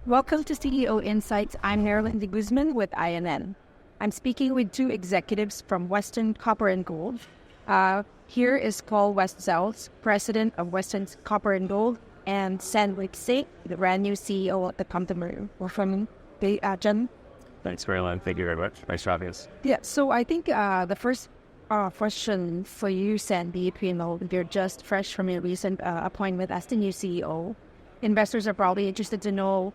Welcome to CEO Insights. I'm Marilyn de Guzman with INN. I'm speaking with two executives from Western Copper and Gold. Here is Paul West-Sells, President of Western Copper and Gold, and Sandeep Singh, the brand new CEO of the company. Welcome, Jen. Thanks, Marilyn. Thank you very much. Nice for having us. Yeah, so I think the first question for you, Sandeep, you're just fresh from your recent appointment as the new CEO. Investors are probably interested to know,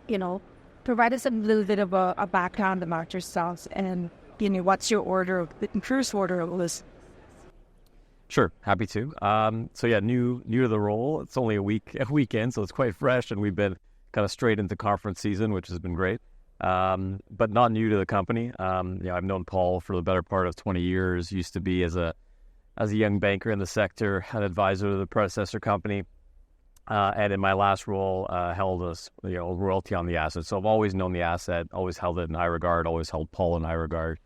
provide us a little bit of a background about yourselves and, what's your first order of this? Sure, happy to. New to the role. It's only a week in, so it's quite fresh, and we've been kind of straight into conference season, which has been great. But not new to the company. I've known Paul for the better part of 20 years. Used to be as a young banker in the sector, an advisor to the predecessor company. And in my last role, held a royalty on the asset. So I've always known the asset, always held it in high regard, always held Paul in high regard.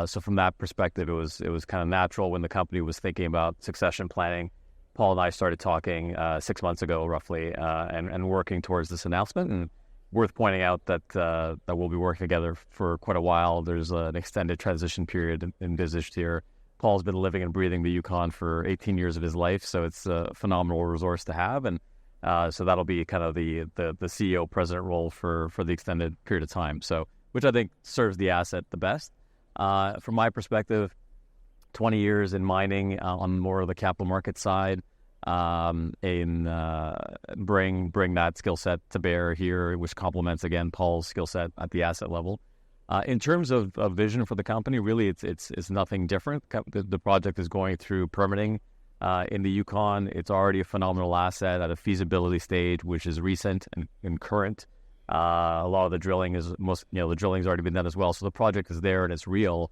So from that perspective, it was kind of natural when the company was thinking about succession planning. Paul and I started talking 6 months ago, roughly, and working towards this announcement. And worth pointing out that we'll be working together for quite a while. There's an extended transition period envisaged here. Paul's been living and breathing the Yukon for 18 years of his life, so it's a phenomenal resource to have. And so that'll be kind of the CEO president role for the extended period of time. So, which I think serves the asset the best. From my perspective, 20 years in mining on more of the capital market side, bring that skill set to bear here, which complements again Paul's skill set at the asset level. In terms of vision for the company, really it's nothing different. The project is going through permitting. In the Yukon, it's already a phenomenal asset at a feasibility stage, which is recent and current. A lot of the drilling the drilling's already been done as well. So the project is there and it's real.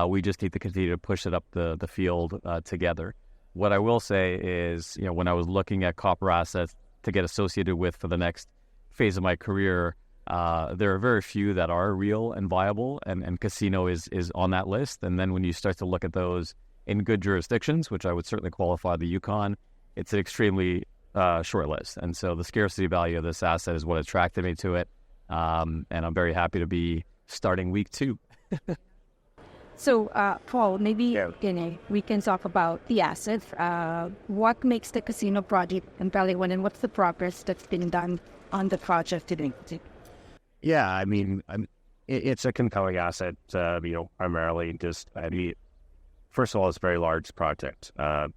We just need to continue to push it up the field together. What I will say is, when I was looking at copper assets to get associated with for the next phase of my career, there are very few that are real and viable, and Casino is on that list. And then when you start to look at those in good jurisdictions, which I would certainly qualify the Yukon, it's an extremely short list. And so the scarcity value of this asset is what attracted me to it. And I'm very happy to be starting week 2. So, Paul, maybe we can talk about the asset. What makes the Casino project compelling, and what's the progress that's been done on the project today? Yeah, it's a compelling asset, primarily first of all, it's a very large project. The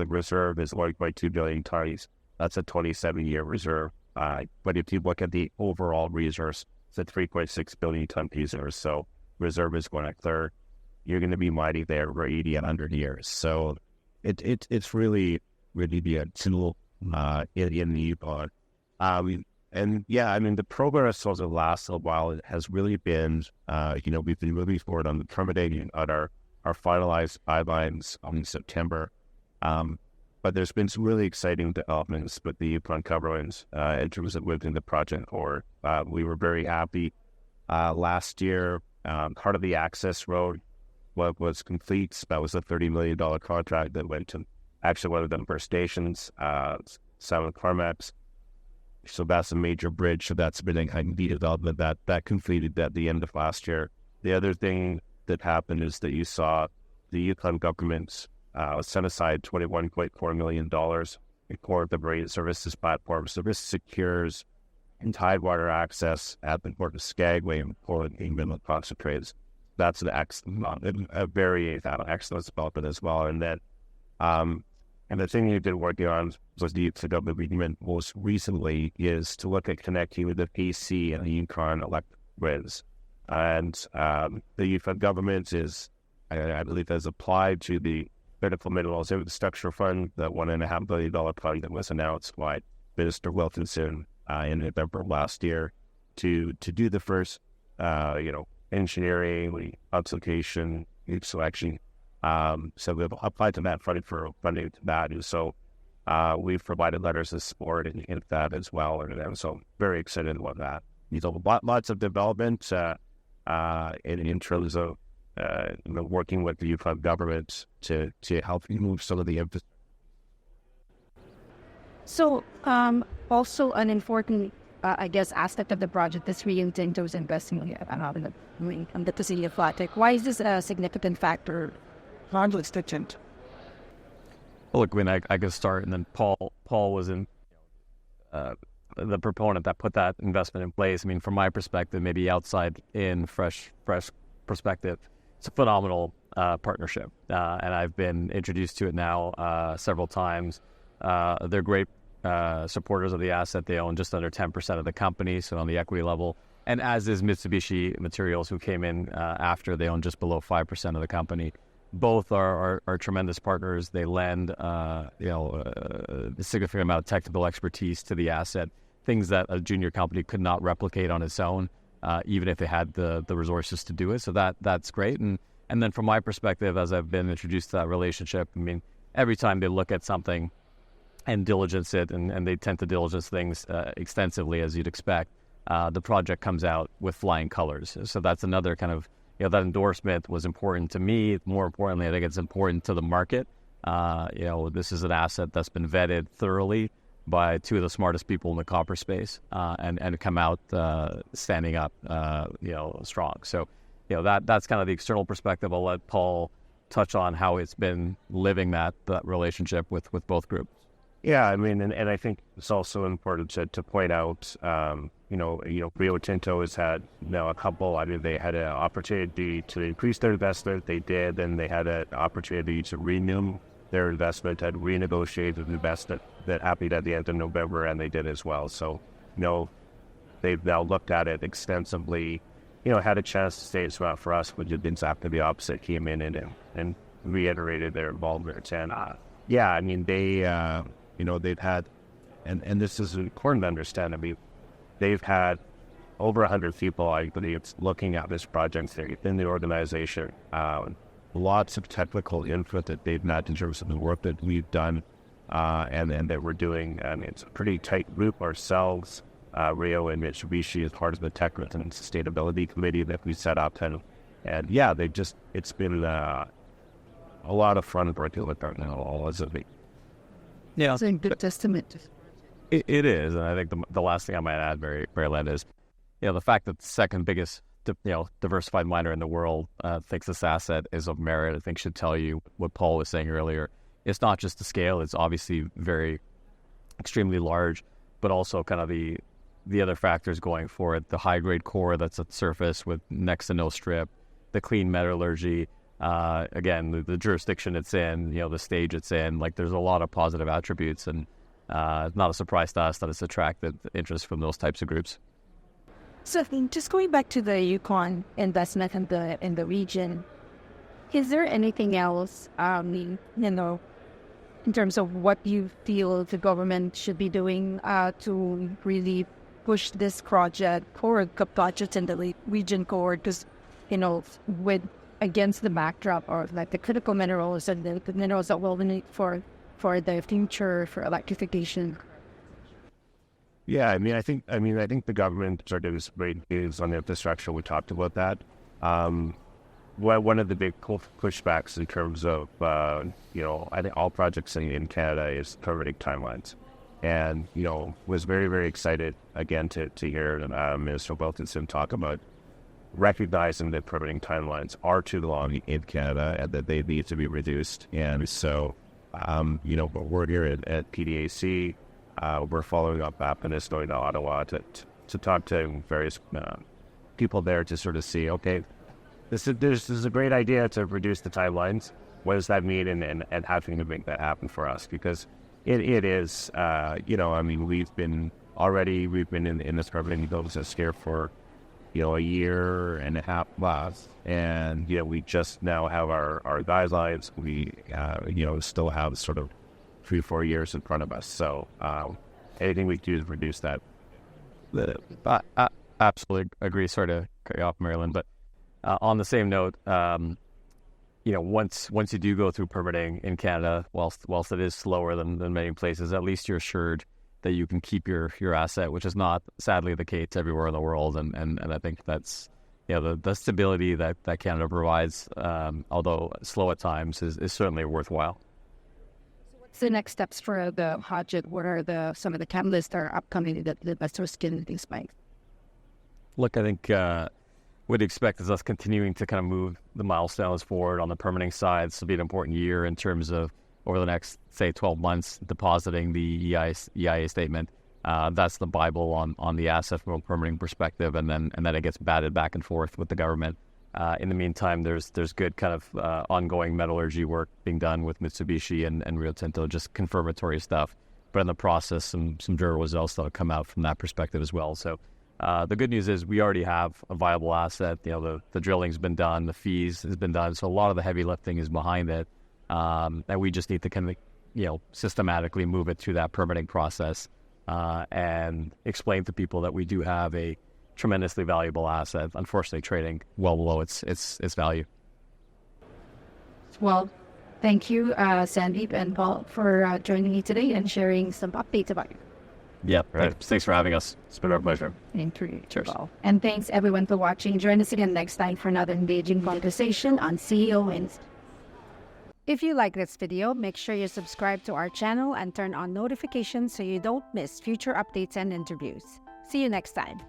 reserve is 1.2 billion tons. That's a 27-year reserve. But if you look at the overall resource, it's a 3.6 billion ton resource. So reserve is going to third. You're going to be mining there for 80 and 100 years. So it's really the tool in the Yukon. The progress over the last little while it has really been, we've been moving forward on the permitting on our finalized guidelines in September. But there's been some really exciting developments with the Yukon government in terms of moving the project forward. We were very happy last year. Part of the access road was complete. That was a $30 million contract that went to actually one of the first stations, South Carmax. So that's a major bridge. So that's been a the development that completed at the end of last year. The other thing that happened is that you saw the Yukon government set aside $21.4 million for the marine services platform. So this secures tidewater access at the port of Skagway and Portland Inland concentrates. That's a very excellent development as well. And then, and the thing you've been working on was the government agreement most recently is to look at connecting with the PC and the Yukon electric grids. And the Yukon government I believe, has applied to the Critical Minerals Infrastructure Fund, the $1.5 billion fund that was announced by Minister Wilkinson in November of last year to do the first, engineering, application, selection. So we've applied to that funding for funding to that. And so we've provided letters of support in that as well. And so very excited about that. Lots of development in terms of working with the Yukon government to help move some of the infrastructure. So also an important I guess, aspect of the project is Rio Tinto's investing in the city of Flatic. Why is this a significant factor? Well, look, I mean, I could start, and then Paul was in the proponent that put that investment in place. I mean, from my perspective, maybe outside in fresh perspective, it's a phenomenal partnership, and I've been introduced to it now several times. They're great supporters of the asset. They own just under 10% of the company, so on the equity level, and as is Mitsubishi Materials, who came in after. They own just below 5% of the company. Both are tremendous partners. They lend a significant amount of technical expertise to the asset, things that a junior company could not replicate on its own, even if it had the resources to do it. So that's great. And then from my perspective, as I've been introduced to that relationship, I mean, every time they look at something and diligence it, and they tend to diligence things extensively, as you'd expect, the project comes out with flying colors. So that's another kind of, that endorsement was important to me. More importantly, I think it's important to the market. This is an asset that's been vetted thoroughly by two of the smartest people in the copper space, and come out standing up, strong. So, that's kind of the external perspective. I'll let Paul touch on how it's been living that relationship with both groups. Yeah, I mean, and I think it's also important to point out, Rio Tinto has had now a couple. I mean, they had an opportunity to increase their investment. They did, and they had an opportunity to renew their investment and renegotiate the investment that happened at the end of November, and they did as well. So, they've now looked at it extensively. Had a chance to say it's not for us, but did exactly the opposite. Came in and reiterated their involvement. And yeah, I mean, they've had, and this is important to understand. I mean, they've had over 100 people, I believe, looking at this project in the organization. Lots of technical input that they've had in terms of the work that we've done, and that we're doing. And it's a pretty tight group ourselves. Rio and Mitsubishi is part of the technical and sustainability committee that we set up, and yeah, it's been a lot of fun working with them now, all as a week. Yeah, it's a good testament. It is, and I think the last thing I might add, Len, is the fact that the second biggest diversified miner in the world thinks this asset is of merit. I think should tell you what Paul was saying earlier. It's not just the scale; it's obviously extremely large, but also kind of the other factors going for it: the high grade core that's at surface with next to no strip, the clean metallurgy. Again, the jurisdiction it's in, the stage it's in, like there's a lot of positive attributes, and it's not a surprise to us that it's attracted interest from those types of groups. So just going back to the Yukon investment in the region, is there anything else, in terms of what you feel the government should be doing to really push this project forward, budgets in the region forward? Because, against the backdrop or like the critical minerals and the minerals that we'll need for the future, for electrification. Yeah, I think the government are doing some great moves on the infrastructure. We talked about that. One of the big pushbacks in terms of I think all projects in Canada is permitting timelines, and was very, very excited again to hear Minister Wilkinson talk about recognizing that permitting timelines are too long in Canada and that they need to be reduced. And so, but we're here at PDAC. We're following up Appenis, going to Ottawa to talk to various people there to sort of see, okay, this is a great idea to reduce the timelines. What does that mean? And how can we make that happen for us? Because it is, we've been in this permitting process here for a year and a half plus, and we just now have our guidelines. We still have sort of 3-4 years in front of us. So anything we do to reduce that. I absolutely agree. Sorry to cut you off, Marilyn, but on the same note, once you do go through permitting in Canada, whilst it is slower than many places, at least you're assured that you can keep your asset, which is not sadly the case everywhere in the world, and I think that's the stability that Canada provides, although slow at times, is certainly worthwhile. what's the next steps for the project? What are some of the catalysts that are upcoming that the investors can expect? Look, I think what expect is us continuing to kind of move the milestones forward on the permitting side. This will be an important year in terms of over the next, say, 12 months, depositing the EIA statement. That's the Bible on the asset from a permitting perspective, and then it gets batted back and forth with the government. In the meantime, there's good kind of ongoing metallurgy work being done with Mitsubishi and Rio Tinto, just confirmatory stuff. But in the process, some durable results that'll come out from that perspective as well. So the good news is we already have a viable asset. The drilling's been done, the fees has been done, so a lot of the heavy lifting is behind it, and we just need to kind of systematically move it through that permitting process and explain to people that we do have a tremendously valuable asset, unfortunately trading well below its value. Well, thank you, Sandeep and Paul, for joining me today and sharing some updates about you. Yeah, right. Thanks for having us. It's been our pleasure. Thank you. Cheers. And thanks everyone for watching. Join us again next time for another engaging conversation on CEO Wins. If you like this video, make sure you subscribe to our channel and turn on notifications so you don't miss future updates and interviews. See you next time.